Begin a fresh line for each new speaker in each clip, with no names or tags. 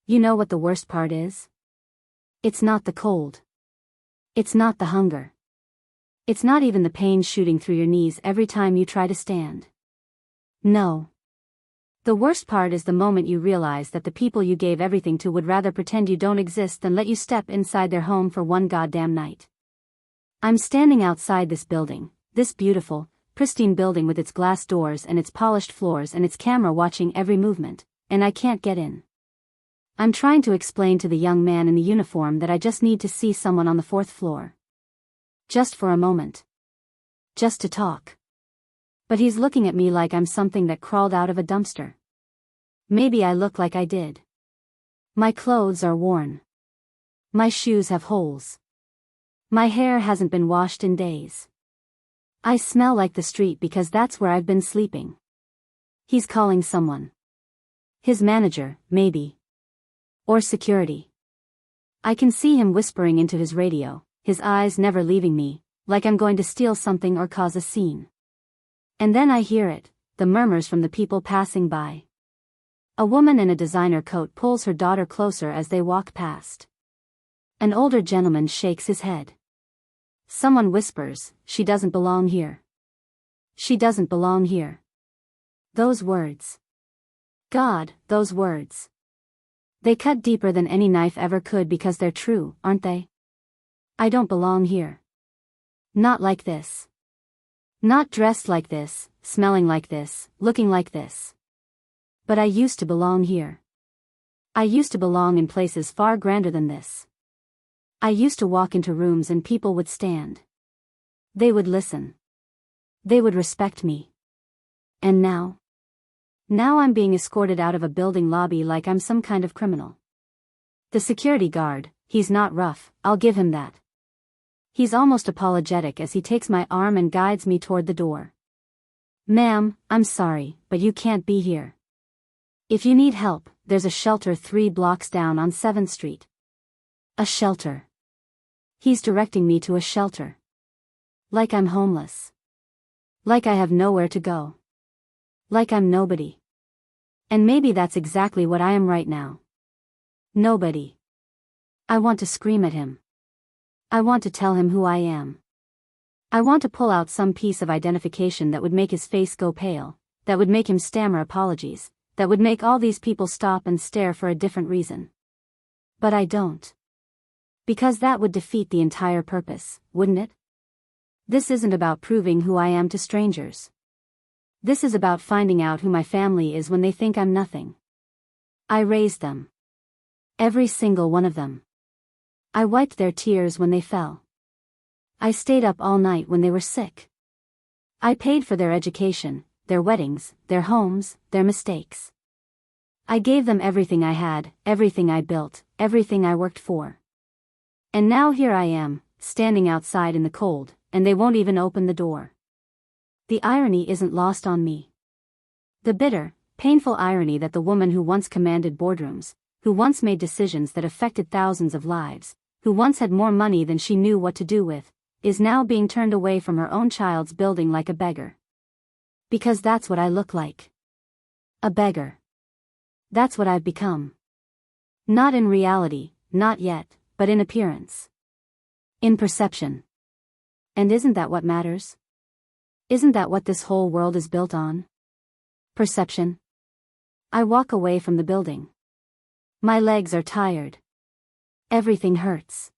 You know what the worst part is? It's not the cold. It's not the hunger. It's not even the pain shooting through your knees every time you try to stand. No. The worst part is the moment you realize that the people you gave everything to would rather pretend you don't exist than let you step inside their home for one goddamn night. I'm standing outside this building, this beautiful, pristine building with its glass doors and its polished floors and its camera watching every movement, and I can't get in. I'm trying to explain to the young man in the uniform that I just need to see someone on the 4th floor. Just for a moment. Just to talk. But he's looking at me like I'm something that crawled out of a dumpster. Maybe I look like I did. My clothes are worn. My shoes have holes. My hair hasn't been washed in days. I smell like the street because that's where I've been sleeping. He's calling someone. His manager, maybe. Or security. I can see him whispering into his radio, his eyes never leaving me, like I'm going to steal something or cause a scene. And then I hear it, the murmurs from the people passing by. A woman in a designer coat pulls her daughter closer as they walk past. An older gentleman shakes his head. Someone whispers, "She doesn't belong here. She doesn't belong here." Those words. God, those words. They cut deeper than any knife ever could because they're true, aren't they? I don't belong here. Not like this. Not dressed like this, smelling like this, looking like this. But I used to belong here. I used to belong in places far grander than this. I used to walk into rooms and people would stand. They would listen. They would respect me. And now? Now I'm being escorted out of a building lobby like I'm some kind of criminal. The security guard, he's not rough, I'll give him that. He's almost apologetic as he takes my arm and guides me toward the door. "Ma'am, I'm sorry, but you can't be here. If you need help, there's a shelter 3 blocks down on 7th Street. A shelter. He's directing me to a shelter. Like I'm homeless. Like I have nowhere to go. Like I'm nobody. And maybe that's exactly what I am right now. Nobody. I want to scream at him. I want to tell him who I am. I want to pull out some piece of identification that would make his face go pale, that would make him stammer apologies, that would make all these people stop and stare for a different reason. But I don't. Because that would defeat the entire purpose, wouldn't it? This isn't about proving who I am to strangers. This is about finding out who my family is when they think I'm nothing. I raised them. Every single one of them. I wiped their tears when they fell. I stayed up all night when they were sick. I paid for their education, their weddings, their homes, their mistakes. I gave them everything I had, everything I built, everything I worked for. And now here I am, standing outside in the cold, and they won't even open the door. The irony isn't lost on me. The bitter, painful irony that the woman who once commanded boardrooms, who once made decisions that affected thousands of lives, who once had more money than she knew what to do with, is now being turned away from her own child's building like a beggar. Because that's what I look like. A beggar. That's what I've become. Not in reality, not yet, but in appearance. In perception. And isn't that what matters? Isn't that what this whole world is built on? Perception. I walk away from the building. My legs are tired. Everything hurts.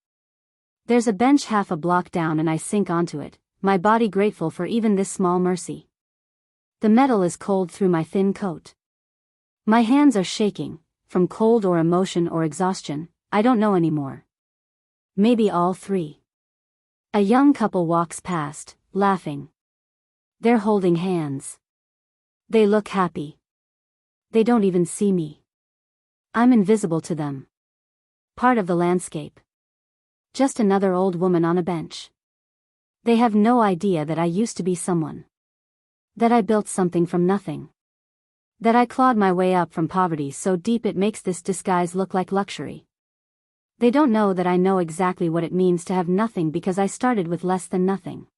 There's a bench half a block down and I sink onto it, my body grateful for even this small mercy. The metal is cold through my thin coat. My hands are shaking, from cold or emotion or exhaustion, I don't know anymore. Maybe all three. A young couple walks past, laughing. They're holding hands. They look happy. They don't even see me. I'm invisible to them. Part of the landscape. Just another old woman on a bench. They have no idea that I used to be someone. That I built something from nothing. That I clawed my way up from poverty so deep it makes this disguise look like luxury. They don't know that I know exactly what it means to have nothing because I started with less than nothing.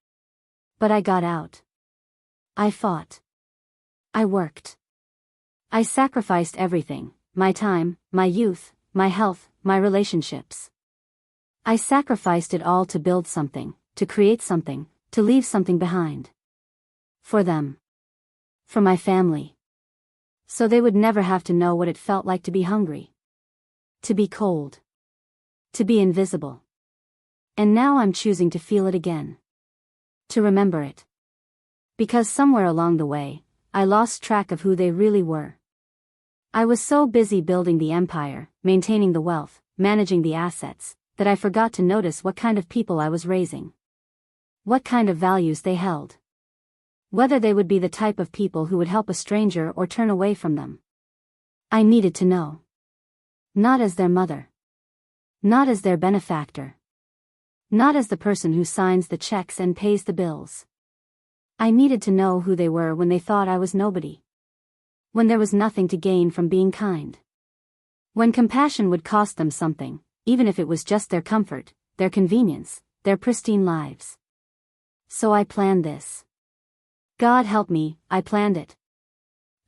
But I got out. I fought. I worked. I sacrificed everything, my time, my youth, my health, my relationships. I sacrificed it all to build something, to create something, to leave something behind. For them. For my family. So they would never have to know what it felt like to be hungry. To be cold. To be invisible. And now I'm choosing to feel it again. To remember it. Because somewhere along the way, I lost track of who they really were. I was so busy building the empire, maintaining the wealth, managing the assets, that I forgot to notice what kind of people I was raising. What kind of values they held. Whether they would be the type of people who would help a stranger or turn away from them. I needed to know. Not as their mother. Not as their benefactor. Not as the person who signs the checks and pays the bills. I needed to know who they were when they thought I was nobody. When there was nothing to gain from being kind. When compassion would cost them something, even if it was just their comfort, their convenience, their pristine lives. So I planned this. God help me, I planned it.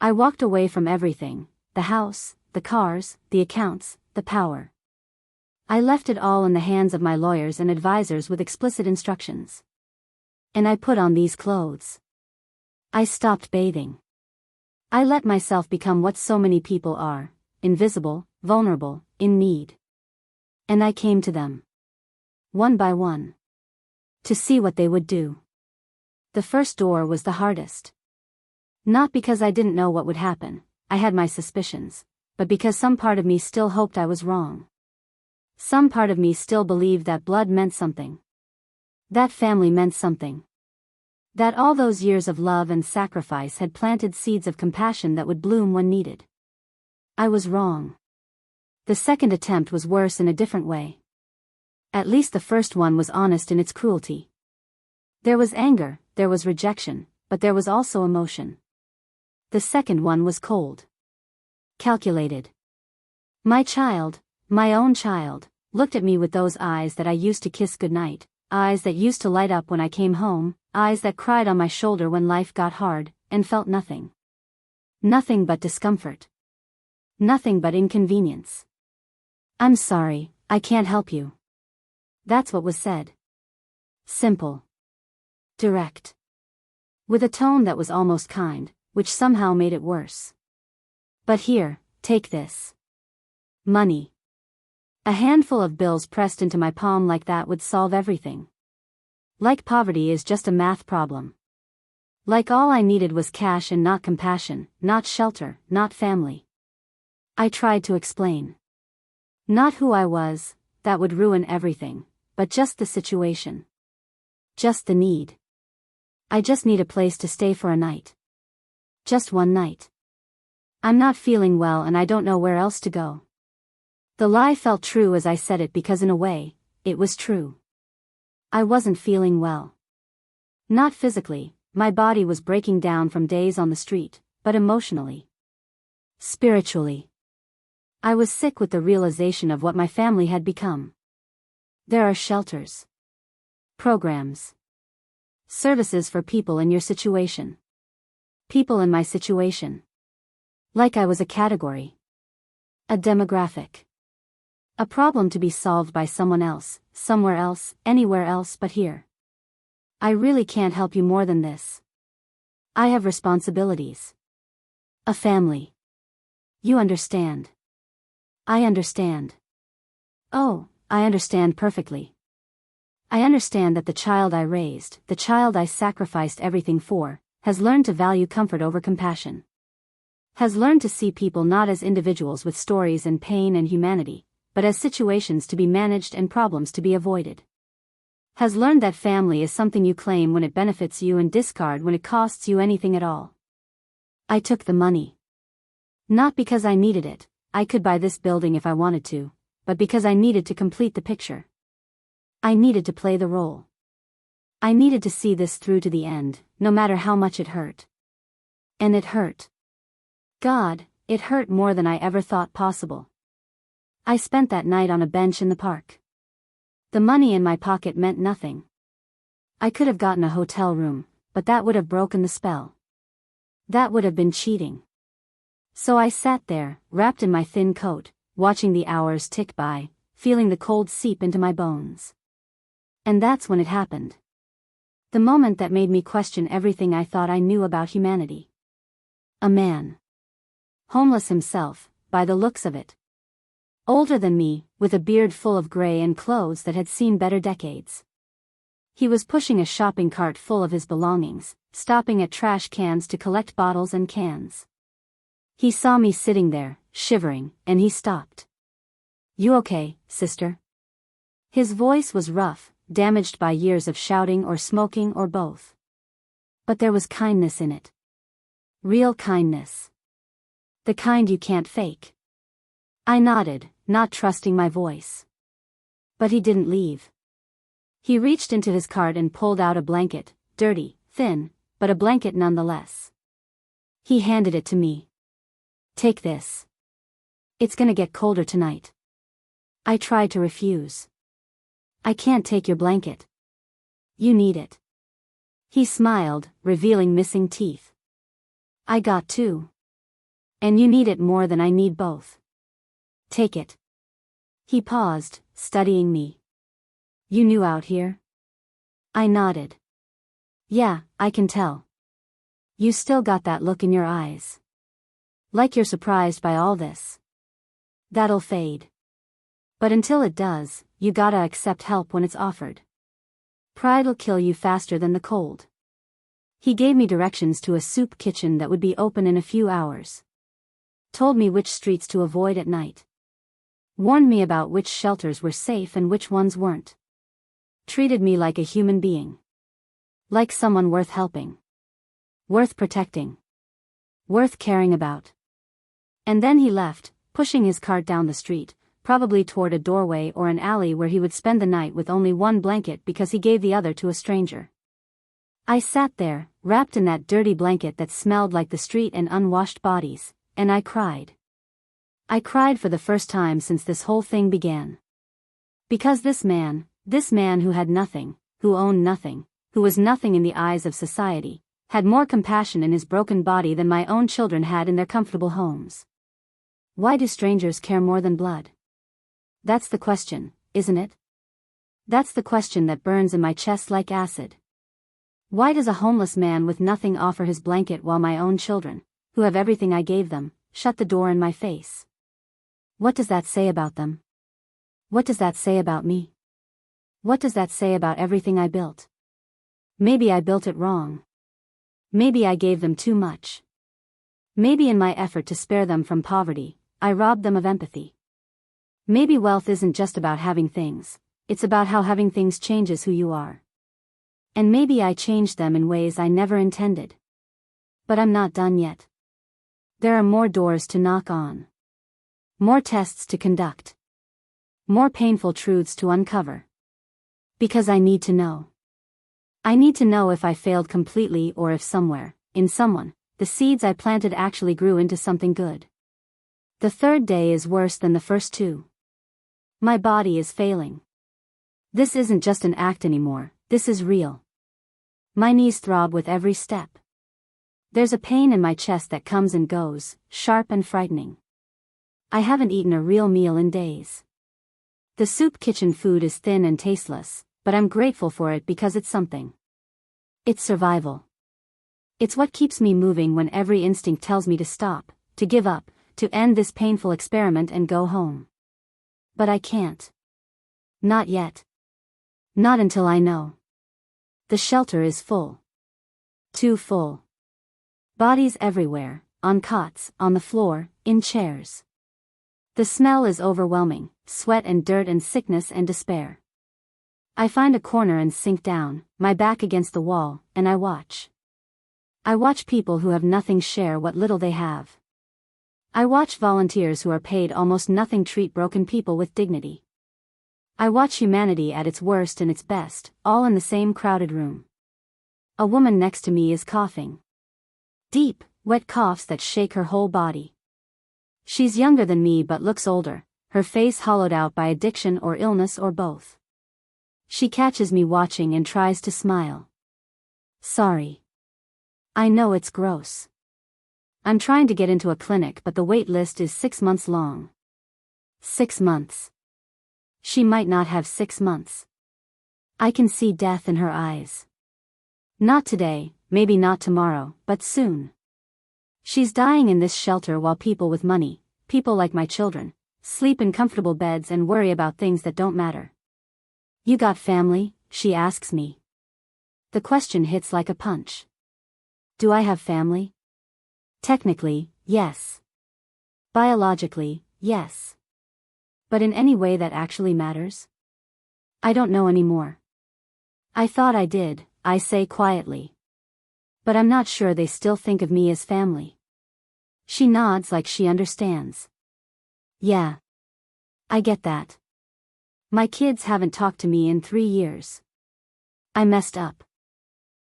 I walked away from everything, the house, the cars, the accounts, the power. I left it all in the hands of my lawyers and advisors with explicit instructions. And I put on these clothes. I stopped bathing. I let myself become what so many people are, invisible, vulnerable, in need. And I came to them. One by one. To see what they would do. The first door was the hardest. Not because I didn't know what would happen, I had my suspicions, but because some part of me still hoped I was wrong. Some part of me still believed that blood meant something. That family meant something. That all those years of love and sacrifice had planted seeds of compassion that would bloom when needed. I was wrong. The second attempt was worse in a different way. At least the first one was honest in its cruelty. There was anger, there was rejection, but there was also emotion. The second one was cold. Calculated. My child, my own child, looked at me with those eyes that I used to kiss goodnight, eyes that used to light up when I came home, eyes that cried on my shoulder when life got hard, and felt nothing. Nothing but discomfort. Nothing but inconvenience. I'm sorry, I can't help you. That's what was said. Simple. Direct. With a tone that was almost kind, which somehow made it worse. But here, take this. Money. A handful of bills pressed into my palm like that would solve everything. Like poverty is just a math problem. Like all I needed was cash and not compassion, not shelter, not family. I tried to explain. Not who I was, that would ruin everything, but just the situation. Just the need. I just need a place to stay for a night. Just one night. I'm not feeling well and I don't know where else to go. The lie felt true as I said it because in a way, it was true. I wasn't feeling well. Not physically, my body was breaking down from days on the street, but emotionally. Spiritually. I was sick with the realization of what my family had become. There are shelters. Programs. Services for people in your situation. People in my situation. Like I was a category. A demographic. A problem to be solved by someone else, somewhere else, anywhere else but here. I really can't help you more than this. I have responsibilities. A family. You understand. I understand. Oh, I understand perfectly. I understand that the child I raised, the child I sacrificed everything for, has learned to value comfort over compassion. Has learned to see people not as individuals with stories and pain and humanity, but as situations to be managed and problems to be avoided. Has learned that family is something you claim when it benefits you and discard when it costs you anything at all. I took the money. Not because I needed it, I could buy this building if I wanted to, but because I needed to complete the picture. I needed to play the role. I needed to see this through to the end, no matter how much it hurt. And it hurt. God, it hurt more than I ever thought possible. I spent that night on a bench in the park. The money in my pocket meant nothing. I could have gotten a hotel room, but that would have broken the spell. That would have been cheating. So I sat there, wrapped in my thin coat, watching the hours tick by, feeling the cold seep into my bones. And that's when it happened. The moment that made me question everything I thought I knew about humanity. A man. Homeless himself, by the looks of it. Older than me, with a beard full of gray and clothes that had seen better decades. He was pushing a shopping cart full of his belongings, stopping at trash cans to collect bottles and cans. He saw me sitting there, shivering, and he stopped. "You okay, sister?" His voice was rough, damaged by years of shouting or smoking or both. But there was kindness in it. Real kindness. The kind you can't fake. I nodded, not trusting my voice. But he didn't leave. He reached into his cart and pulled out a blanket, dirty, thin, but a blanket nonetheless. He handed it to me. "Take this. It's gonna get colder tonight." I tried to refuse. "I can't take your blanket. You need it." He smiled, revealing missing teeth. "I got two. And you need it more than I need both. Take it." He paused, studying me. "You new out here?" I nodded. "Yeah, I can tell. You still got that look in your eyes. Like you're surprised by all this. That'll fade. But until it does, you gotta accept help when it's offered. Pride'll kill you faster than the cold." He gave me directions to a soup kitchen that would be open in a few hours. Told me which streets to avoid at night. Warned me about which shelters were safe and which ones weren't. Treated me like a human being. Like someone worth helping. Worth protecting. Worth caring about. And then he left, pushing his cart down the street, probably toward a doorway or an alley where he would spend the night with only one blanket because he gave the other to a stranger. I sat there, wrapped in that dirty blanket that smelled like the street and unwashed bodies, and I cried. I cried for the first time since this whole thing began. Because this man who had nothing, who owned nothing, who was nothing in the eyes of society, had more compassion in his broken body than my own children had in their comfortable homes. Why do strangers care more than blood? That's the question, isn't it? That's the question that burns in my chest like acid. Why does a homeless man with nothing offer his blanket while my own children, who have everything I gave them, shut the door in my face? What does that say about them? What does that say about me? What does that say about everything I built? Maybe I built it wrong. Maybe I gave them too much. Maybe in my effort to spare them from poverty, I robbed them of empathy. Maybe wealth isn't just about having things, it's about how having things changes who you are. And maybe I changed them in ways I never intended. But I'm not done yet. There are more doors to knock on. More tests to conduct. More painful truths to uncover. Because I need to know. I need to know if I failed completely or if somewhere, in someone, the seeds I planted actually grew into something good. The third day is worse than the first two. My body is failing. This isn't just an act anymore, this is real. My knees throb with every step. There's a pain in my chest that comes and goes, sharp and frightening. I haven't eaten a real meal in days. The soup kitchen food is thin and tasteless, but I'm grateful for it because it's something. It's survival. It's what keeps me moving when every instinct tells me to stop, to give up, to end this painful experiment and go home. But I can't. Not yet. Not until I know. The shelter is full. Too full. Bodies everywhere, on cots, on the floor, in chairs. The smell is overwhelming, sweat and dirt and sickness and despair. I find a corner and sink down, my back against the wall, and I watch. I watch people who have nothing share what little they have. I watch volunteers who are paid almost nothing treat broken people with dignity. I watch humanity at its worst and its best, all in the same crowded room. A woman next to me is coughing. Deep, wet coughs that shake her whole body. She's younger than me but looks older, her face hollowed out by addiction or illness or both. She catches me watching and tries to smile. Sorry. I know it's gross. I'm trying to get into a clinic but the wait list is 6 months long. 6 months. She might not have 6 months. I can see death in her eyes. Not today, maybe not tomorrow, but soon. She's dying in this shelter while people with money, people like my children, sleep in comfortable beds and worry about things that don't matter. You got family? She asks me. The question hits like a punch. Do I have family? Technically, yes. Biologically, yes. But in any way that actually matters? I don't know anymore. I thought I did, I say quietly. But I'm not sure they still think of me as family. She nods like she understands. Yeah. I get that. My kids haven't talked to me in 3 years. I messed up.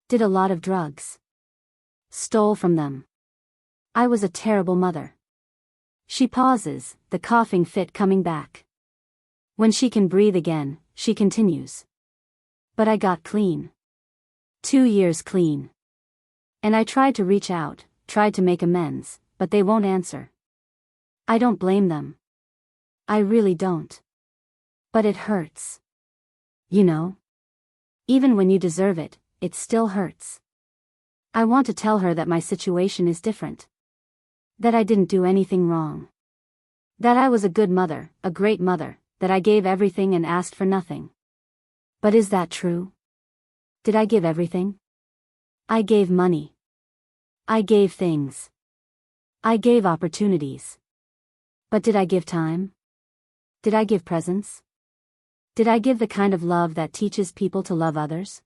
Did a lot of drugs. Stole from them. I was a terrible mother. She pauses, the coughing fit coming back. When she can breathe again, she continues. But I got clean. 2 years clean. And I tried to reach out, tried to make amends, but they won't answer. I don't blame them. I really don't. But it hurts. You know? Even when you deserve it, it still hurts. I want to tell her that my situation is different. That I didn't do anything wrong. That I was a good mother, a great mother, that I gave everything and asked for nothing. But is that true? Did I give everything? I gave money. I gave things. I gave opportunities. But did I give time? Did I give presence? Did I give the kind of love that teaches people to love others?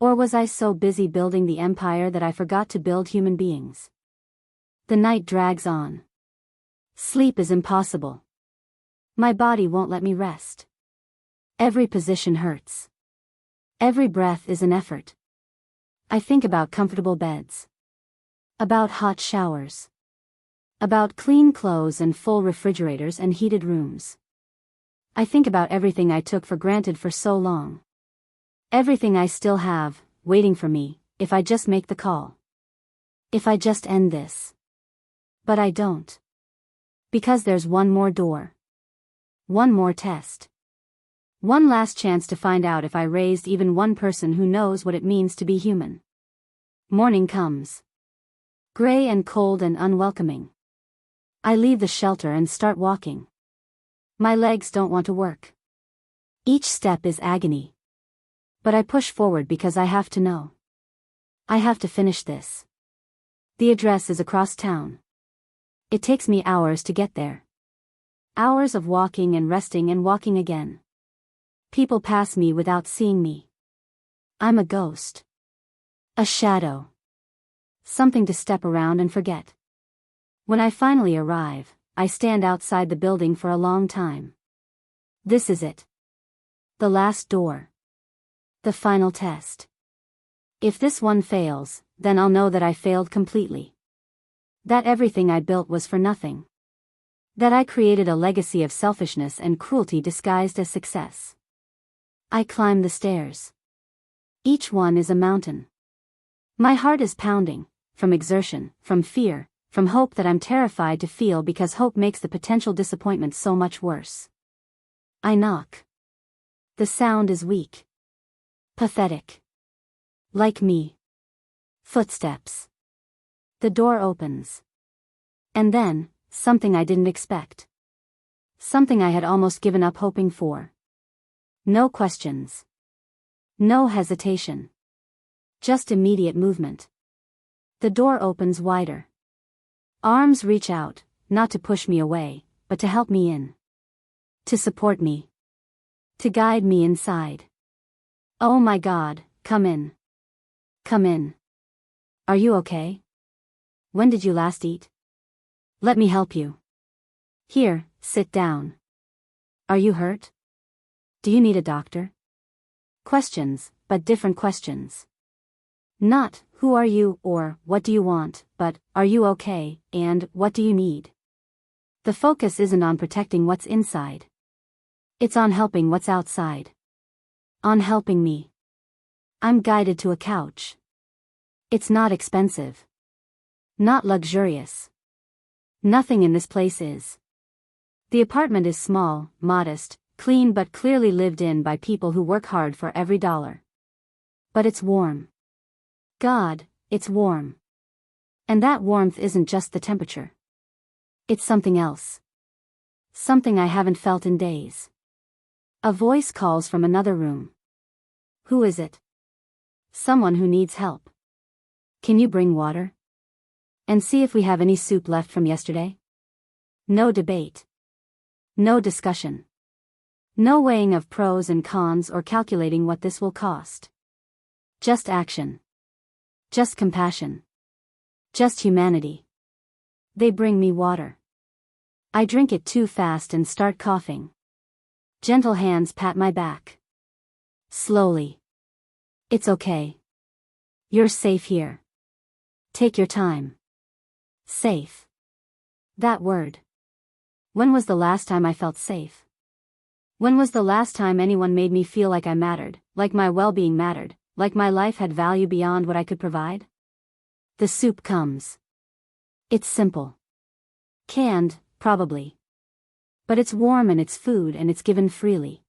Or was I so busy building the empire that I forgot to build human beings? The night drags on. Sleep is impossible. My body won't let me rest. Every position hurts. Every breath is an effort. I think about comfortable beds. About hot showers. About clean clothes and full refrigerators and heated rooms. I think about everything I took for granted for so long. Everything I still have, waiting for me, if I just make the call. If I just end this. But I don't. Because there's one more door. One more test. One last chance to find out if I raised even one person who knows what it means to be human. Morning comes. Gray and cold and unwelcoming. I leave the shelter and start walking. My legs don't want to work. Each step is agony. But I push forward because I have to know. I have to finish this. The address is across town. It takes me hours to get there. Hours of walking and resting and walking again. People pass me without seeing me. I'm a ghost. A shadow. Something to step around and forget. When I finally arrive, I stand outside the building for a long time. This is it. The last door. The final test. If this one fails, then I'll know that I failed completely. That everything I built was for nothing. That I created a legacy of selfishness and cruelty disguised as success. I climb the stairs. Each one is a mountain. My heart is pounding, from exertion, from fear, from hope that I'm terrified to feel because hope makes the potential disappointment so much worse. I knock. The sound is weak. Pathetic. Like me. Footsteps. The door opens. And then, something I didn't expect. Something I had almost given up hoping for. No questions. No hesitation. Just immediate movement. The door opens wider. Arms reach out, not to push me away, but to help me in. To support me. To guide me inside. Oh my God, come in. Come in. Are you okay? When did you last eat? Let me help you. Here, sit down. Are you hurt? Do you need a doctor? Questions, but different questions. Not, who are you, or, what do you want, but, are you okay, and, what do you need? The focus isn't on protecting what's inside. It's on helping what's outside. On helping me. I'm guided to a couch. It's not expensive. Not luxurious. Nothing in this place is. The apartment is small, modest, clean but clearly lived in by people who work hard for every dollar. But it's warm. God, it's warm. And that warmth isn't just the temperature. It's something else. Something I haven't felt in days. A voice calls from another room. Who is it? Someone who needs help. Can you bring water? And see if we have any soup left from yesterday? No debate. No discussion. No weighing of pros and cons or calculating what this will cost. Just action. Just compassion. Just humanity. They bring me water. I drink it too fast and start coughing. Gentle hands pat my back. Slowly. It's okay. You're safe here. Take your time. Safe. That word. When was the last time I felt safe? When was the last time anyone made me feel like I mattered, like my well-being mattered, like my life had value beyond what I could provide? The soup comes. It's simple. Canned, probably. But it's warm and it's food and it's given freely.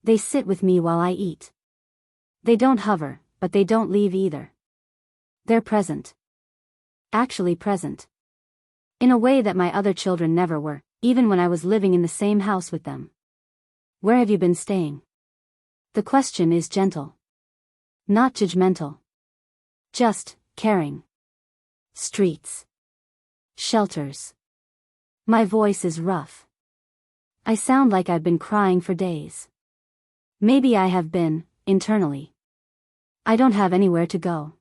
They sit with me while I eat. They don't hover, but they don't leave either. They're present. Actually present. In a way that my other children never were, even when I was living in the same house with them. Where have you been staying? The question is gentle. Not judgmental. Just, caring. Streets. Shelters. My voice is rough. I sound like I've been crying for days. Maybe I have been, internally. I don't have anywhere to go.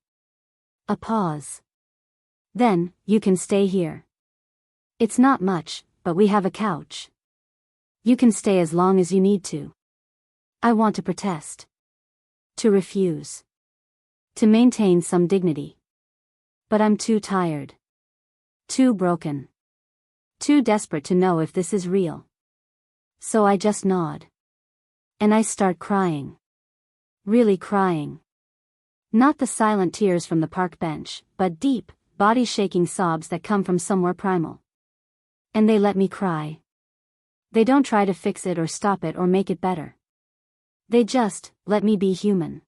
A pause. Then, you can stay here. It's not much, but we have a couch. You can stay as long as you need to. I want to protest. To refuse. To maintain some dignity. But I'm too tired. Too broken. Too desperate to know if this is real. So I just nod. And I start crying. Really crying. Not the silent tears from the park bench, but deep, body-shaking sobs that come from somewhere primal. And they let me cry. They don't try to fix it or stop it or make it better. They just let me be human.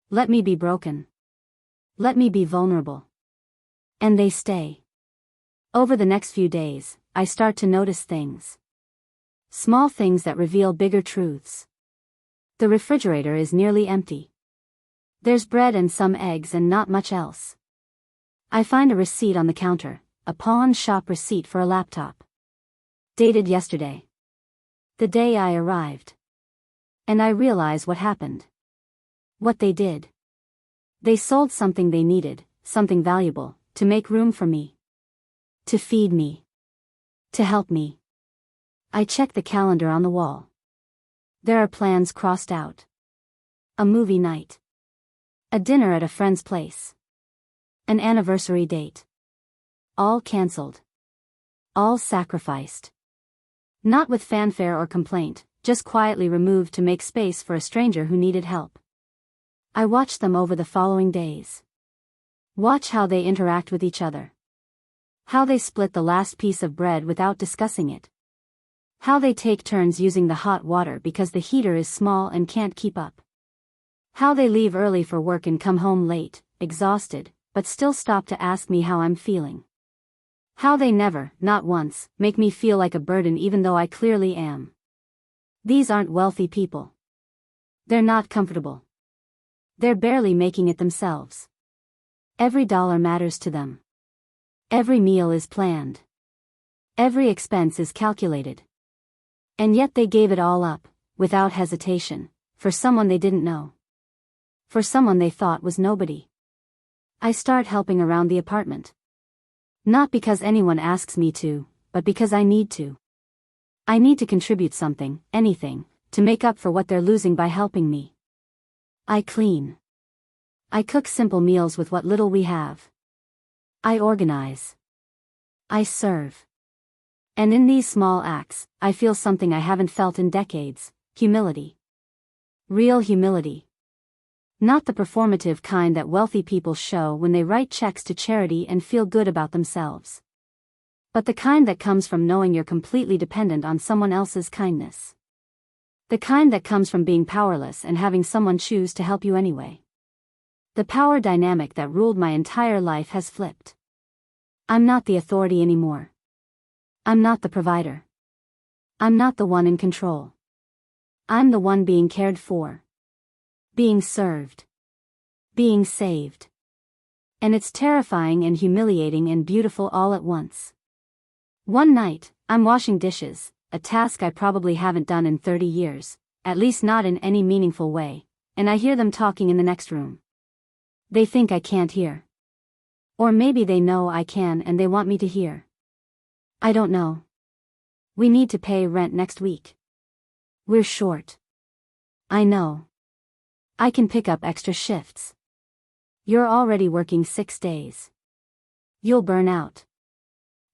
Let me be broken. Let me be vulnerable. And they stay. Over the next few days, I start to notice things. Small things that reveal bigger truths. The refrigerator is nearly empty. There's bread and some eggs and not much else. I find a receipt on the counter, a pawn shop receipt for a laptop. Dated yesterday. The day I arrived. And I realize what happened. What they did. They sold something they needed, something valuable, to make room for me. To feed me. To help me. I check the calendar on the wall. There are plans crossed out. A movie night. A dinner at a friend's place. An anniversary date. All cancelled. All sacrificed. Not with fanfare or complaint, just quietly removed to make space for a stranger who needed help. I watch them over the following days. Watch how they interact with each other. How they split the last piece of bread without discussing it. How they take turns using the hot water because the heater is small and can't keep up. How they leave early for work and come home late, exhausted, but still stop to ask me how I'm feeling. How they never, not once, make me feel like a burden even though I clearly am. These aren't wealthy people. They're not comfortable. They're barely making it themselves. Every dollar matters to them. Every meal is planned. Every expense is calculated. And yet they gave it all up, without hesitation, for someone they didn't know. For someone they thought was nobody. I start helping around the apartment. Not because anyone asks me to, but because I need to. I need to contribute something, anything, to make up for what they're losing by helping me. I clean. I cook simple meals with what little we have. I organize. I serve. And in these small acts, I feel something I haven't felt in decades: humility. Real humility. Not the performative kind that wealthy people show when they write checks to charity and feel good about themselves. But the kind that comes from knowing you're completely dependent on someone else's kindness. The kind that comes from being powerless and having someone choose to help you anyway. The power dynamic that ruled my entire life has flipped. I'm not the authority anymore. I'm not the provider. I'm not the one in control. I'm the one being cared for. Being served. Being saved. And it's terrifying and humiliating and beautiful all at once. One night, I'm washing dishes, a task I probably haven't done in 30 years, at least not in any meaningful way, and I hear them talking in the next room. They think I can't hear. Or maybe they know I can and they want me to hear. I don't know. We need to pay rent next week. We're short. I know. I can pick up extra shifts. You're already working 6 days. You'll burn out.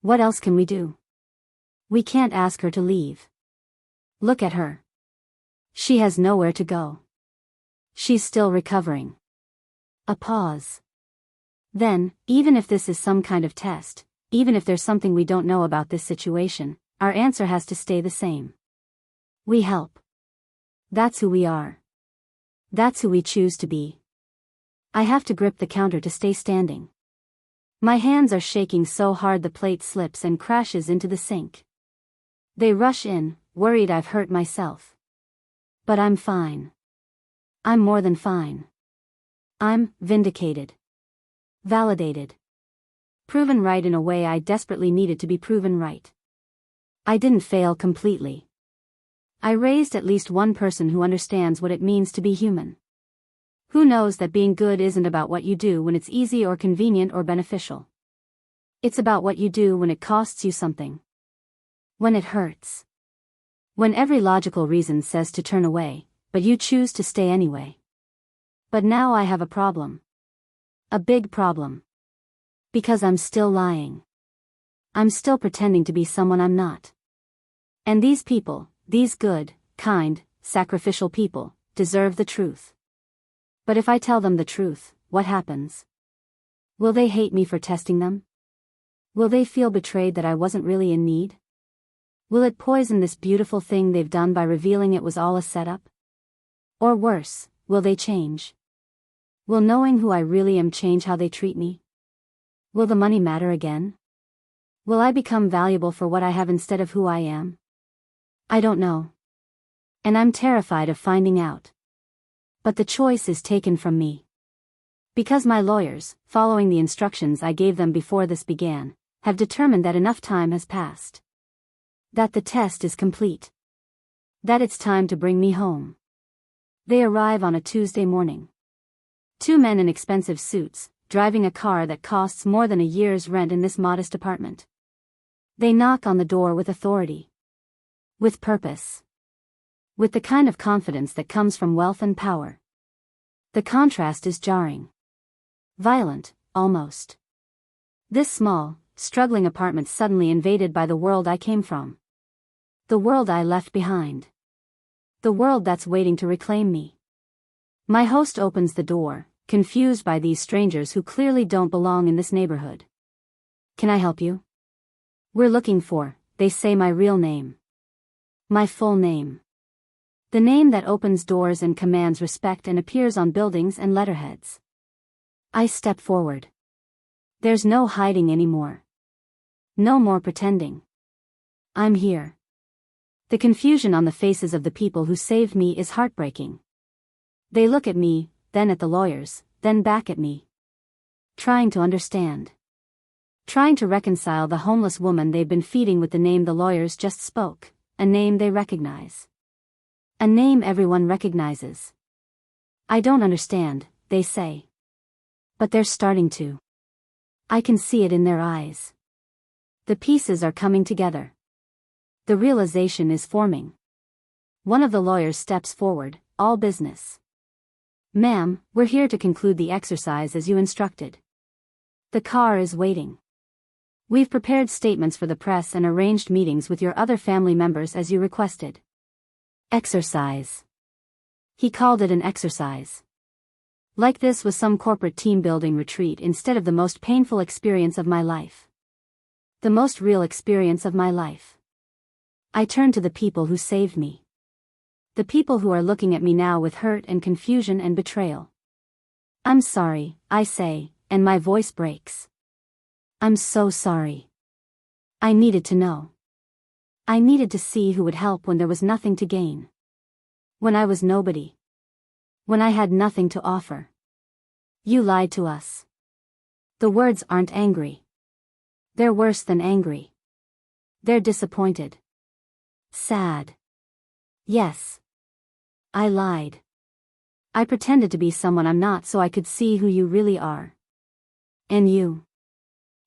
What else can we do? We can't ask her to leave. Look at her. She has nowhere to go. She's still recovering. A pause. Then, even if this is some kind of test, even if there's something we don't know about this situation, our answer has to stay the same. We help. That's who we are. That's who we choose to be. I have to grip the counter to stay standing. My hands are shaking so hard the plate slips and crashes into the sink. They rush in, worried I've hurt myself. But I'm fine. I'm more than fine. I'm vindicated. Validated. Proven right in a way I desperately needed to be proven right. I didn't fail completely. I raised at least one person who understands what it means to be human. Who knows that being good isn't about what you do when it's easy or convenient or beneficial. It's about what you do when it costs you something. When it hurts. When every logical reason says to turn away, but you choose to stay anyway. But now I have a problem. A big problem. Because I'm still lying. I'm still pretending to be someone I'm not. And these people, these good, kind, sacrificial people, deserve the truth. But if I tell them the truth, what happens? Will they hate me for testing them? Will they feel betrayed that I wasn't really in need? Will it poison this beautiful thing they've done by revealing it was all a setup? Or worse, will they change? Will knowing who I really am change how they treat me? Will the money matter again? Will I become valuable for what I have instead of who I am? I don't know. And I'm terrified of finding out. But the choice is taken from me. Because my lawyers, following the instructions I gave them before this began, have determined that enough time has passed. That the test is complete. That it's time to bring me home. They arrive on a Tuesday morning. 2 men in expensive suits, driving a car that costs more than a year's rent in this modest apartment. They knock on the door with authority. With purpose. With the kind of confidence that comes from wealth and power. The contrast is jarring. Violent, almost. This small, struggling apartment suddenly invaded by the world I came from. The world I left behind. The world that's waiting to reclaim me. My host opens the door, confused by these strangers who clearly don't belong in this neighborhood. Can I help you? We're looking for, they say, my real name. My full name. The name that opens doors and commands respect and appears on buildings and letterheads. I step forward. There's no hiding anymore. No more pretending. I'm here. The confusion on the faces of the people who saved me is heartbreaking. They look at me, then at the lawyers, then back at me. Trying to understand. Trying to reconcile the homeless woman they've been feeding with the name the lawyers just spoke, a name they recognize. A name everyone recognizes. I don't understand, they say. But they're starting to. I can see it in their eyes. The pieces are coming together. The realization is forming. One of the lawyers steps forward, all business. Ma'am, we're here to conclude the exercise as you instructed. The car is waiting. We've prepared statements for the press and arranged meetings with your other family members as you requested. Exercise. He called it an exercise. Like this was some corporate team-building retreat instead of the most painful experience of my life. The most real experience of my life. I turn to the people who saved me. The people who are looking at me now with hurt and confusion and betrayal. I'm sorry, I say, and my voice breaks. I'm so sorry. I needed to know. I needed to see who would help when there was nothing to gain. When I was nobody. When I had nothing to offer. You lied to us. The words aren't angry. They're worse than angry. They're disappointed. Sad. Yes. I lied. I pretended to be someone I'm not so I could see who you really are. And you.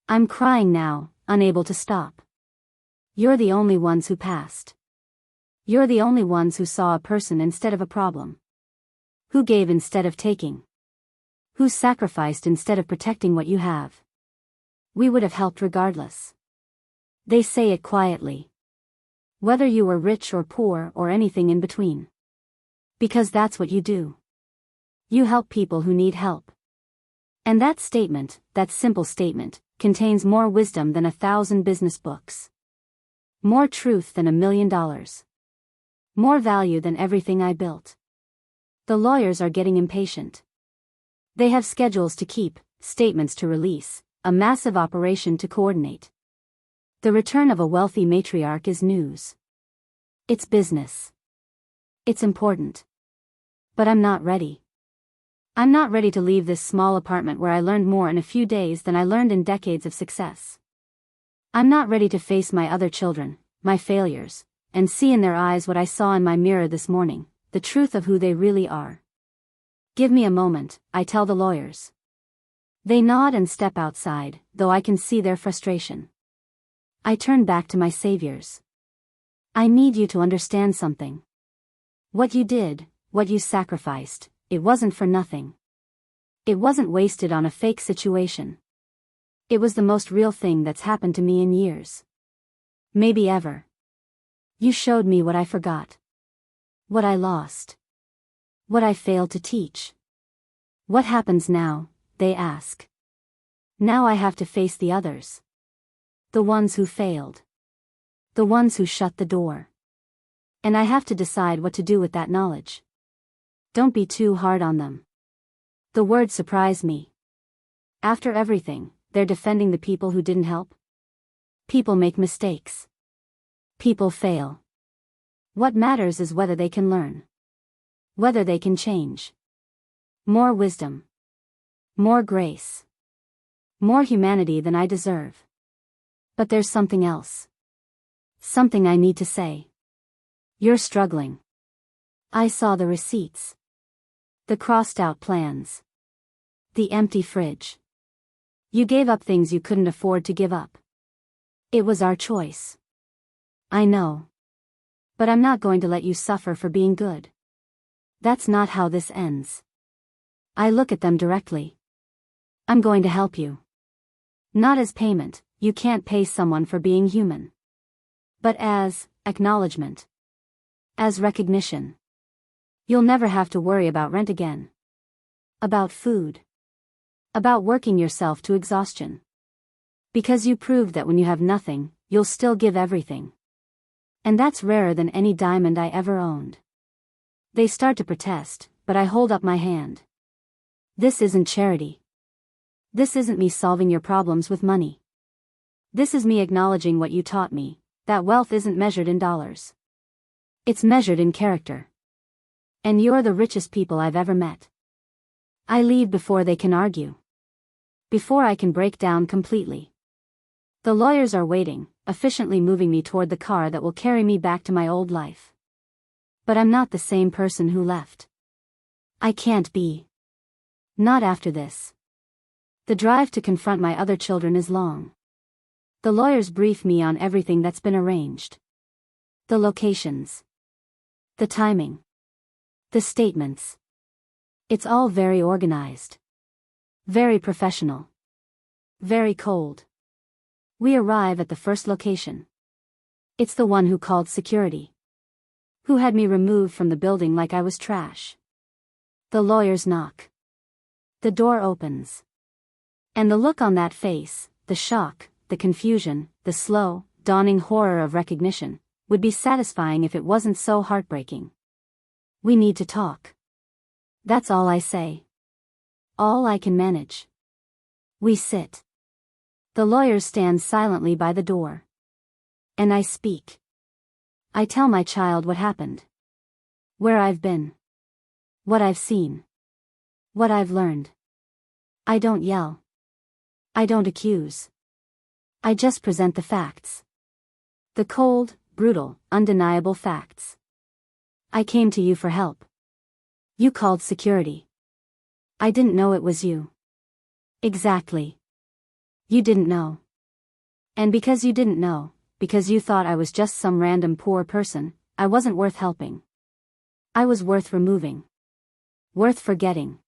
I'm crying now, unable to stop. You're the only ones who passed. You're the only ones who saw a person instead of a problem. Who gave instead of taking. Who sacrificed instead of protecting what you have. We would have helped regardless. They say it quietly. Whether you were rich or poor or anything in between. Because that's what you do. You help people who need help. And that statement, that simple statement, contains more wisdom than 1,000 business books. More truth than $1 million. More value than everything I built. The lawyers are getting impatient. They have schedules to keep, statements to release, a massive operation to coordinate. The return of a wealthy matriarch is news. It's business. It's important. But I'm not ready. I'm not ready to leave this small apartment where I learned more in a few days than I learned in decades of success. I'm not ready to face my other children, my failures, and see in their eyes what I saw in my mirror this morning, the truth of who they really are. Give me a moment, I tell the lawyers. They nod and step outside, though I can see their frustration. I turn back to my saviors. I need you to understand something. What you did, what you sacrificed, it wasn't for nothing. It wasn't wasted on a fake situation. It was the most real thing that's happened to me in years. Maybe ever. You showed me what I forgot. What I lost. What I failed to teach. What happens now, they ask. Now I have to face the others. The ones who failed. The ones who shut the door. And I have to decide what to do with that knowledge. Don't be too hard on them. The word surprised me. After everything, they're defending the people who didn't help. People make mistakes. People fail. What matters is whether they can learn. Whether they can change. More wisdom. More grace. More humanity than I deserve. But there's something else. Something I need to say. You're struggling. I saw the receipts. The crossed out plans. The empty fridge. You gave up things you couldn't afford to give up. It was our choice. I know. But I'm not going to let you suffer for being good. That's not how this ends. I look at them directly. I'm going to help you. Not as payment, you can't pay someone for being human. But as acknowledgement. As recognition. You'll never have to worry about rent again. About food. About working yourself to exhaustion. Because you proved that when you have nothing, you'll still give everything. And that's rarer than any diamond I ever owned. They start to protest, but I hold up my hand. This isn't charity. This isn't me solving your problems with money. This is me acknowledging what you taught me, that wealth isn't measured in dollars. It's measured in character. And you're the richest people I've ever met. I leave before they can argue. Before I can break down completely. The lawyers are waiting, efficiently moving me toward the car that will carry me back to my old life. But I'm not the same person who left. I can't be. Not after this. The drive to confront my other children is long. The lawyers brief me on everything that's been arranged. The locations. The timing. The statements. It's all very organized. Very professional. Very cold. We arrive at the first location. It's the one who called security. Who had me removed from the building like I was trash. The lawyers knock. The door opens. And the look on that face, the shock, the confusion, the slow, dawning horror of recognition, would be satisfying if it wasn't so heartbreaking. We need to talk. That's all I say. All I can manage. We sit. The lawyer stands silently by the door. And I speak. I tell my child what happened. Where I've been. What I've seen. What I've learned. I don't yell. I don't accuse. I just present the facts. The cold, brutal, undeniable facts. I came to you for help. You called security. I didn't know it was you. Exactly. You didn't know. And because you didn't know, because you thought I was just some random poor person, I wasn't worth helping. I was worth removing. Worth forgetting.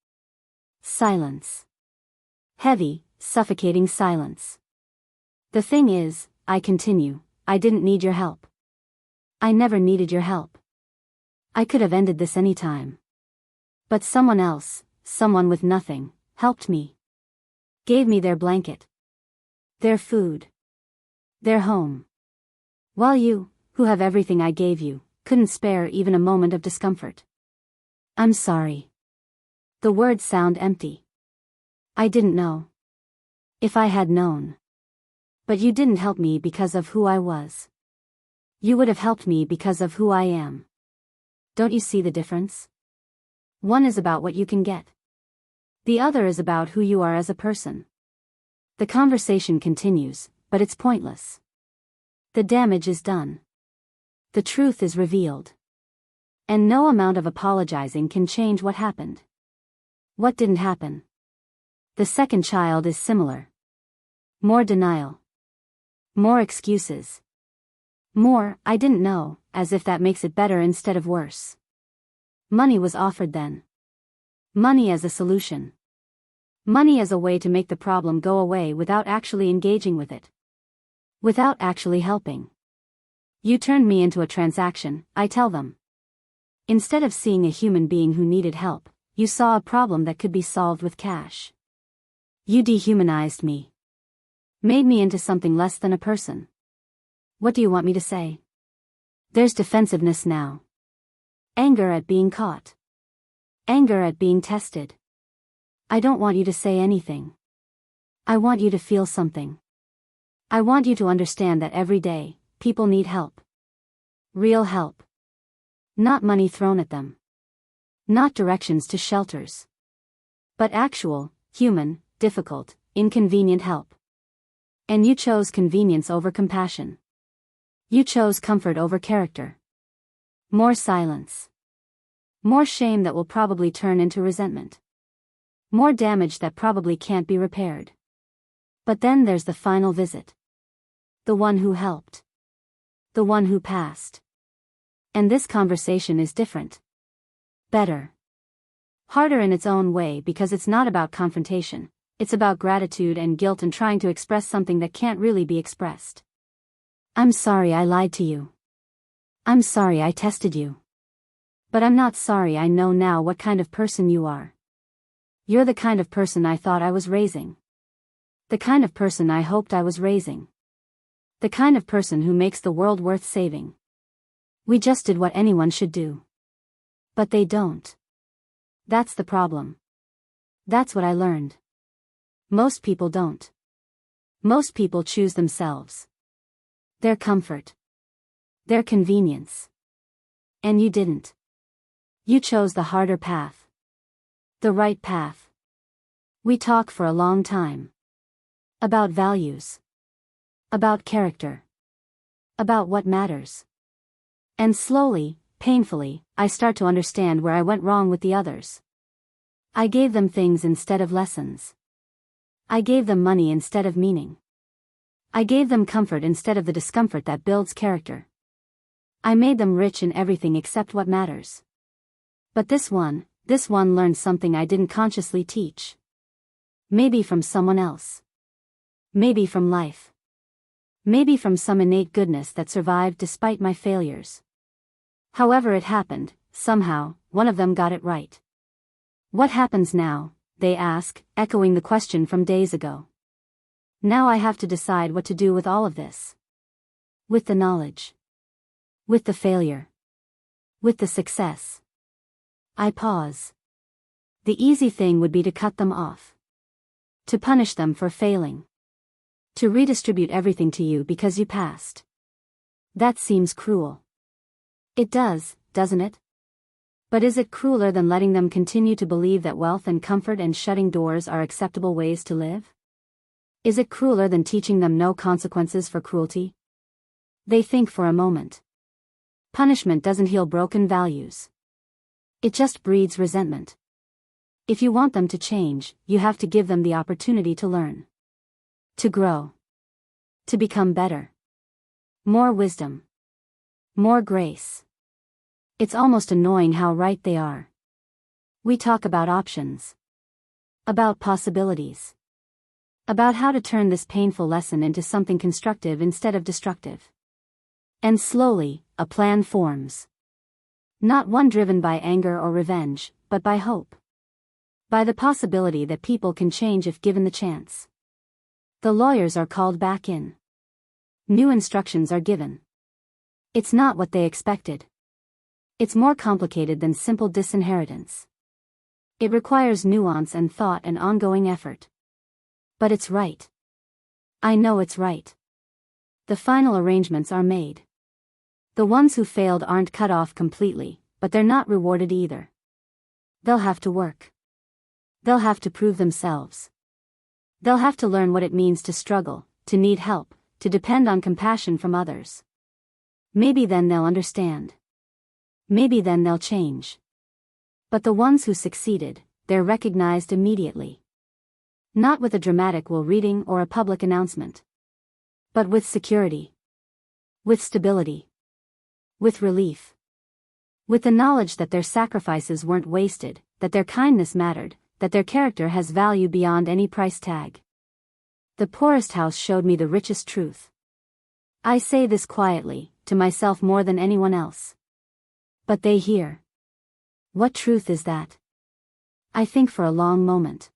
Silence. Heavy, suffocating silence. The thing is, I continue, I didn't need your help. I never needed your help. I could have ended this any time. But someone else, someone with nothing, helped me. Gave me their blanket. Their food. Their home. While you, who have everything I gave you, couldn't spare even a moment of discomfort. I'm sorry. The words sound empty. I didn't know. If I had known. But you didn't help me because of who I was. You would have helped me because of who I am. Don't you see the difference? One is about what you can get. The other is about who you are as a person. The conversation continues, but it's pointless. The damage is done. The truth is revealed. And no amount of apologizing can change what happened. What didn't happen? The second child is similar. More denial. More excuses. More, I didn't know, as if that makes it better instead of worse. Money was offered then. Money as a solution. Money as a way to make the problem go away without actually engaging with it. Without actually helping. You turned me into a transaction, I tell them. Instead of seeing a human being who needed help, you saw a problem that could be solved with cash. You dehumanized me. Made me into something less than a person. What do you want me to say? There's defensiveness now. Anger at being caught. Anger at being tested. I don't want you to say anything. I want you to feel something. I want you to understand that every day, people need help. Real help. Not money thrown at them. Not directions to shelters. But actual, human, difficult, inconvenient help. And you chose convenience over compassion. You chose comfort over character. More silence. More shame that will probably turn into resentment. More damage that probably can't be repaired. But then there's the final visit. The one who helped. The one who passed. And this conversation is different. Better. Harder in its own way because it's not about confrontation, it's about gratitude and guilt and trying to express something that can't really be expressed. I'm sorry I lied to you. I'm sorry I tested you. But I'm not sorry I know now what kind of person you are. You're the kind of person I thought I was raising. The kind of person I hoped I was raising. The kind of person who makes the world worth saving. We just did what anyone should do. But they don't. That's the problem. That's what I learned. Most people don't. Most people choose themselves. Their comfort. Their convenience. And you didn't. You chose the harder path. The right path. We talk for a long time. About values. About character. About what matters. And slowly, painfully, I start to understand where I went wrong with the others. I gave them things instead of lessons. I gave them money instead of meaning. I gave them comfort instead of the discomfort that builds character. I made them rich in everything except what matters. But this one learned something I didn't consciously teach. Maybe from someone else. Maybe from life. Maybe from some innate goodness that survived despite my failures. However it happened, somehow, one of them got it right. What happens now, they ask, echoing the question from days ago. Now I have to decide what to do with all of this. With the knowledge. With the failure. With the success. I pause. The easy thing would be to cut them off. To punish them for failing. To redistribute everything to you because you passed. That seems cruel. It does, doesn't it? But is it crueler than letting them continue to believe that wealth and comfort and shutting doors are acceptable ways to live? Is it crueler than teaching them no consequences for cruelty? They think for a moment. Punishment doesn't heal broken values. It just breeds resentment. If you want them to change, you have to give them the opportunity to learn. To grow. To become better. More wisdom. More grace. It's almost annoying how right they are. We talk about options. About possibilities. About how to turn this painful lesson into something constructive instead of destructive. And slowly, a plan forms. Not one driven by anger or revenge, but by hope. By the possibility that people can change if given the chance. The lawyers are called back in. New instructions are given. It's not what they expected. It's more complicated than simple disinheritance. It requires nuance and thought and ongoing effort. But it's right. I know it's right. The final arrangements are made. The ones who failed aren't cut off completely, but they're not rewarded either. They'll have to work. They'll have to prove themselves. They'll have to learn what it means to struggle, to need help, to depend on compassion from others. Maybe then they'll understand. Maybe then they'll change. But the ones who succeeded, they're recognized immediately. Not with a dramatic will reading or a public announcement. But with security. With stability. With relief. With the knowledge that their sacrifices weren't wasted, that their kindness mattered, that their character has value beyond any price tag. The poorest house showed me the richest truth. I say this quietly, to myself more than anyone else. But they hear. What truth is that? I think for a long moment.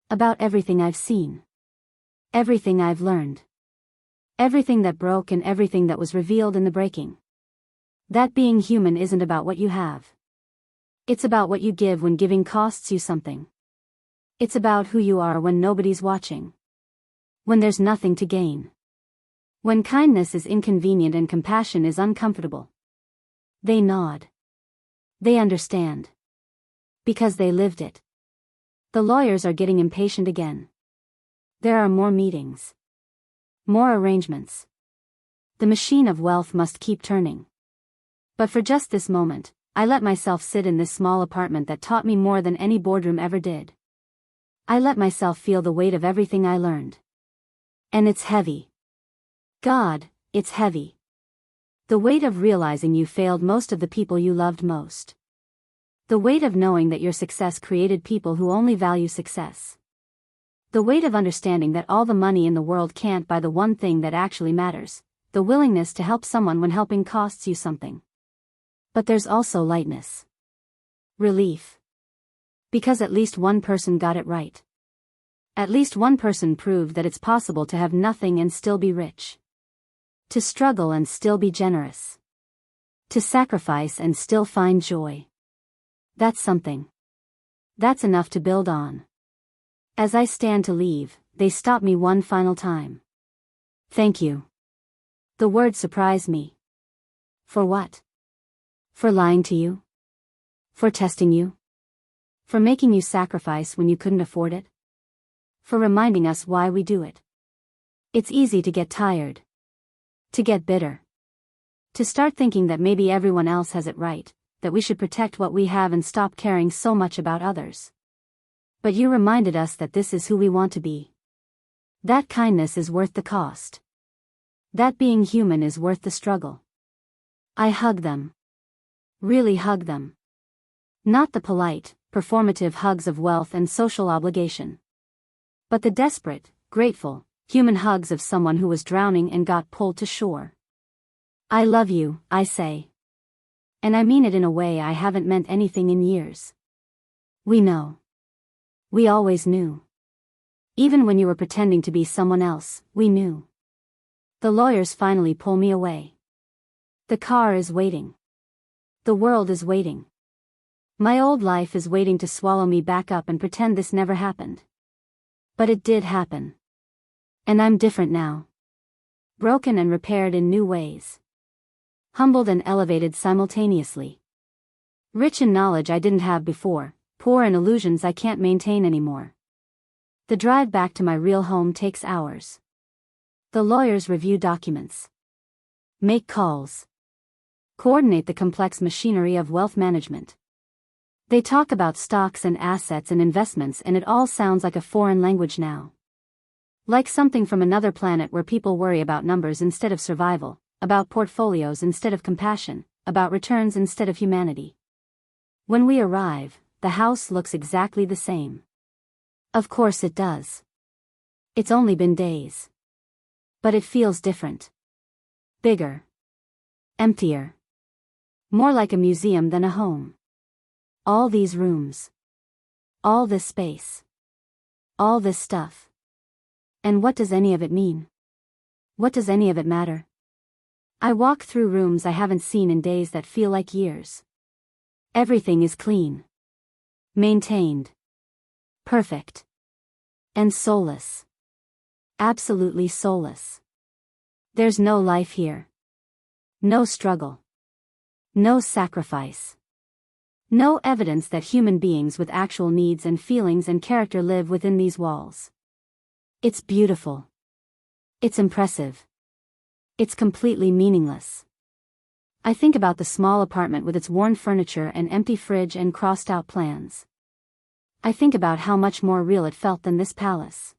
About everything I've seen. Everything I've learned. Everything that broke and everything that was revealed in the breaking. That being human isn't about what you have. It's about what you give when giving costs you something. It's about who you are when nobody's watching. When there's nothing to gain. When kindness is inconvenient and compassion is uncomfortable. They nod. They understand. Because they lived it. The lawyers are getting impatient again. There are more meetings. More arrangements. The machine of wealth must keep turning. But for just this moment, I let myself sit in this small apartment that taught me more than any boardroom ever did. I let myself feel the weight of everything I learned. And it's heavy. God, it's heavy. The weight of realizing you failed most of the people you loved most. The weight of knowing that your success created people who only value success. The weight of understanding that all the money in the world can't buy the one thing that actually matters, the willingness to help someone when helping costs you something. But there's also lightness. Relief. Because at least one person got it right. At least one person proved that it's possible to have nothing and still be rich. To struggle and still be generous. To sacrifice and still find joy. That's something. That's enough to build on. As I stand to leave, they stop me one final time. Thank you. The word surprised me. For what? For lying to you? For testing you? For making you sacrifice when you couldn't afford it? For reminding us why we do it. It's easy to get tired. To get bitter. To start thinking that maybe everyone else has it right, that we should protect what we have and stop caring so much about others. But you reminded us that this is who we want to be. That kindness is worth the cost. That being human is worth the struggle. I hug them. Really hug them. Not the polite, performative hugs of wealth and social obligation. But the desperate, grateful, human hugs of someone who was drowning and got pulled to shore. I love you, I say. And I mean it in a way I haven't meant anything in years. We know. We always knew. Even when you were pretending to be someone else, we knew. The lawyers finally pull me away. The car is waiting. The world is waiting. My old life is waiting to swallow me back up and pretend this never happened. But it did happen. And I'm different now. Broken and repaired in new ways. Humbled and elevated simultaneously. Rich in knowledge I didn't have before, poor in illusions I can't maintain anymore. The drive back to my real home takes hours. The lawyers review documents. Make calls. Coordinate the complex machinery of wealth management. They talk about stocks and assets and investments, and it all sounds like a foreign language now. Like something from another planet where people worry about numbers instead of survival, about portfolios instead of compassion, about returns instead of humanity. When we arrive, the house looks exactly the same. Of course it does. It's only been days. But it feels different. Bigger. Emptier. More like a museum than a home. All these rooms. All this space. All this stuff. And what does any of it mean? What does any of it matter? I walk through rooms I haven't seen in days that feel like years. Everything is clean. Maintained. Perfect. And soulless. Absolutely soulless. There's no life here. No struggle. No sacrifice. No evidence that human beings with actual needs and feelings and character live within these walls. It's beautiful. It's impressive. It's completely meaningless. I think about the small apartment with its worn furniture and empty fridge and crossed-out plans. I think about how much more real it felt than this palace.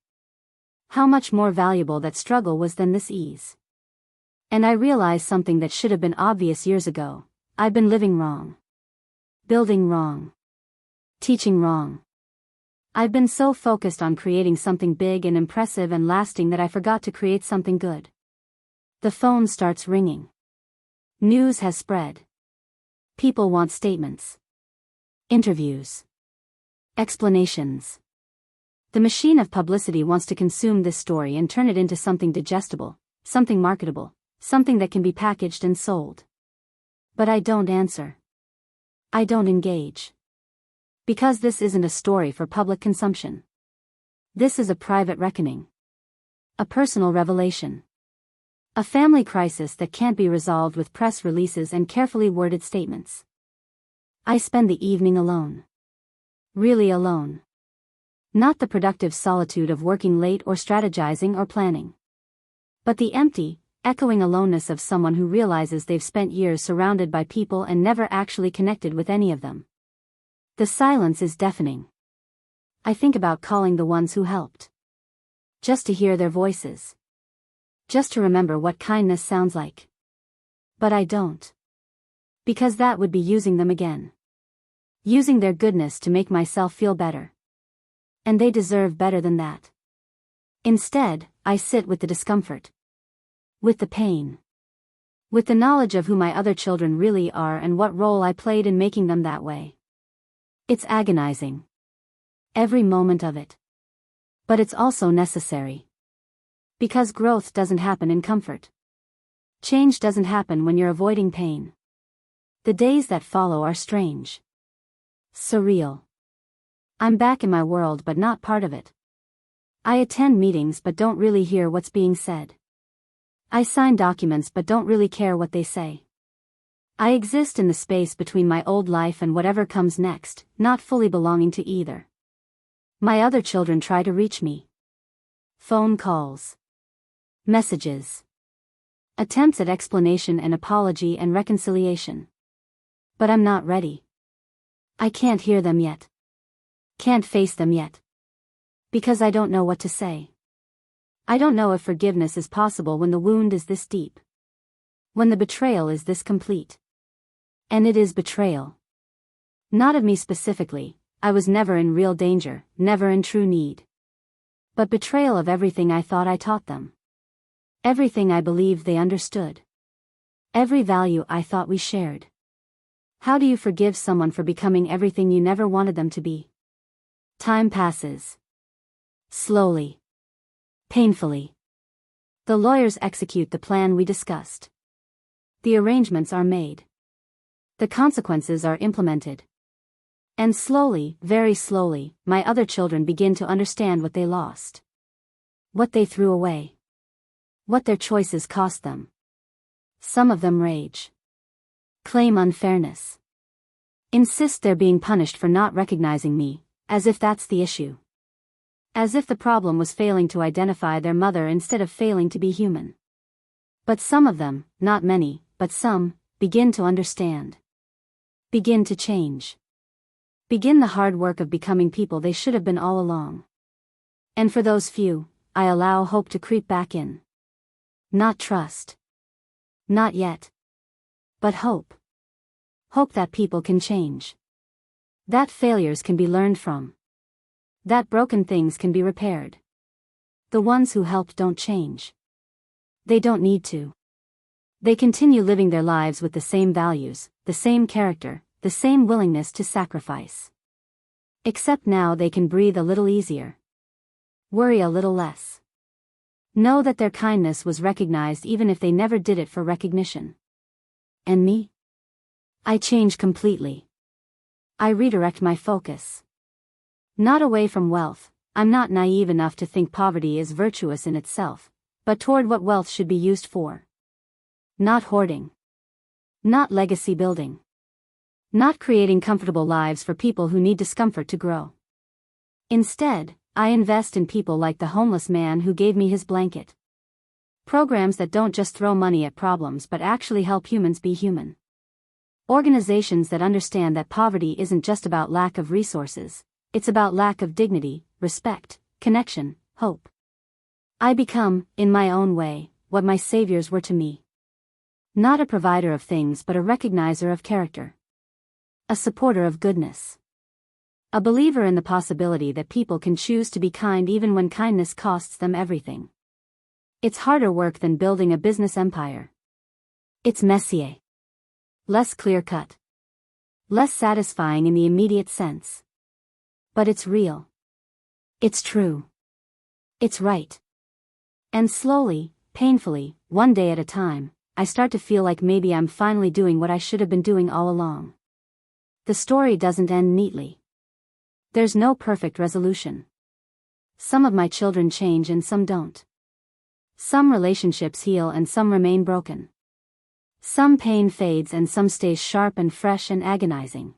How much more valuable that struggle was than this ease. And I realize something that should have been obvious years ago. I've been living wrong. Building wrong. Teaching wrong. I've been so focused on creating something big and impressive and lasting that I forgot to create something good. The phone starts ringing. News has spread. People want statements. Interviews. Explanations. The machine of publicity wants to consume this story and turn it into something digestible, something marketable, something that can be packaged and sold. But I don't answer. I don't engage. Because this isn't a story for public consumption. This is a private reckoning. A personal revelation. A family crisis that can't be resolved with press releases and carefully worded statements. I spend the evening alone. Really alone. Not the productive solitude of working late or strategizing or planning. But the empty, echoing aloneness of someone who realizes they've spent years surrounded by people and never actually connected with any of them. The silence is deafening. I think about calling the ones who helped. Just to hear their voices. Just to remember what kindness sounds like. But I don't. Because that would be using them again. Using their goodness to make myself feel better. And they deserve better than that. Instead, I sit with the discomfort. With the pain. With the knowledge of who my other children really are and what role I played in making them that way. It's agonizing. Every moment of it. But it's also necessary. Because growth doesn't happen in comfort. Change doesn't happen when you're avoiding pain. The days that follow are strange. Surreal. I'm back in my world but not part of it. I attend meetings but don't really hear what's being said. I sign documents but don't really care what they say. I exist in the space between my old life and whatever comes next, not fully belonging to either. My other children try to reach me. Phone calls. Messages. Attempts at explanation and apology and reconciliation. But I'm not ready. I can't hear them yet. Can't face them yet. Because I don't know what to say. I don't know if forgiveness is possible when the wound is this deep. When the betrayal is this complete. And it is betrayal. Not of me specifically, I was never in real danger, never in true need. But betrayal of everything I thought I taught them. Everything I believed they understood. Every value I thought we shared. How do you forgive someone for becoming everything you never wanted them to be? Time passes. Slowly. Painfully. The lawyers execute the plan we discussed. The arrangements are made. The consequences are implemented. And slowly, very slowly, my other children begin to understand what they lost. What they threw away. What their choices cost them. Some of them rage. Claim unfairness. Insist they're being punished for not recognizing me, as if that's the issue. As if the problem was failing to identify their mother instead of failing to be human. But some of them, not many, but some, begin to understand. Begin to change. Begin the hard work of becoming people they should have been all along. And for those few, I allow hope to creep back in. Not trust. Not yet. But hope. Hope that people can change. That failures can be learned from. That broken things can be repaired. The ones who helped don't change. They don't need to. They continue living their lives with the same values, the same character, the same willingness to sacrifice. Except now they can breathe a little easier. Worry a little less. Know that their kindness was recognized even if they never did it for recognition. And me? I change completely. I redirect my focus. Not away from wealth. I'm not naive enough to think poverty is virtuous in itself, but toward what wealth should be used for. Not hoarding. Not legacy building. Not creating comfortable lives for people who need discomfort to grow. Instead, I invest in people like the homeless man who gave me his blanket. Programs that don't just throw money at problems but actually help humans be human. Organizations that understand that poverty isn't just about lack of resources, it's about lack of dignity, respect, connection, hope. I become, in my own way, what my saviors were to me. Not a provider of things but a recognizer of character. A supporter of goodness. A believer in the possibility that people can choose to be kind even when kindness costs them everything. It's harder work than building a business empire. It's messier. Less clear-cut. Less satisfying in the immediate sense. But it's real. It's true. It's right. And slowly, painfully, one day at a time, I start to feel like maybe I'm finally doing what I should have been doing all along. The story doesn't end neatly. There's no perfect resolution. Some of my children change and some don't. Some relationships heal and some remain broken. Some pain fades and some stays sharp and fresh and agonizing.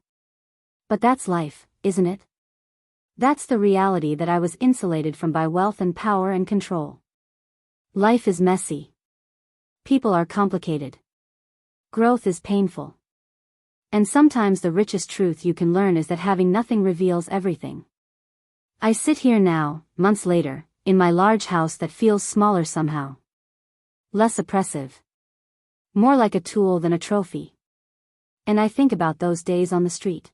But that's life, isn't it? That's the reality that I was insulated from by wealth and power and control. Life is messy. People are complicated. Growth is painful. And sometimes the richest truth you can learn is that having nothing reveals everything. I sit here now, months later, in my large house that feels smaller somehow. Less oppressive. More like a tool than a trophy. And I think about those days on the street.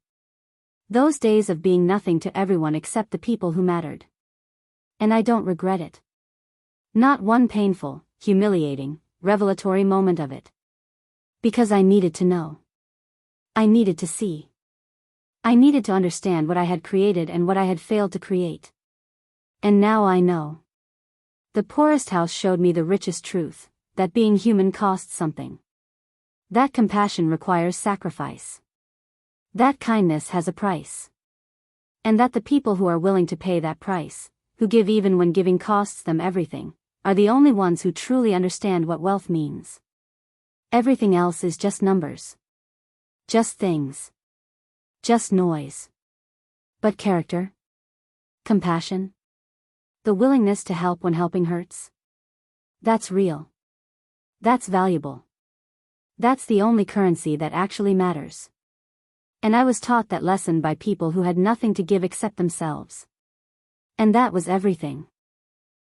Those days of being nothing to everyone except the people who mattered. And I don't regret it. Not one painful, humiliating, revelatory moment of it. Because I needed to know. I needed to see. I needed to understand what I had created and what I had failed to create. And now I know. The poorest house showed me the richest truth, that being human costs something. That compassion requires sacrifice. That kindness has a price. And that the people who are willing to pay that price, who give even when giving costs them everything, are the only ones who truly understand what wealth means. Everything else is just numbers. Just things. Just noise. But character? Compassion? The willingness to help when helping hurts? That's real. That's valuable. That's the only currency that actually matters. And I was taught that lesson by people who had nothing to give except themselves. And that was everything.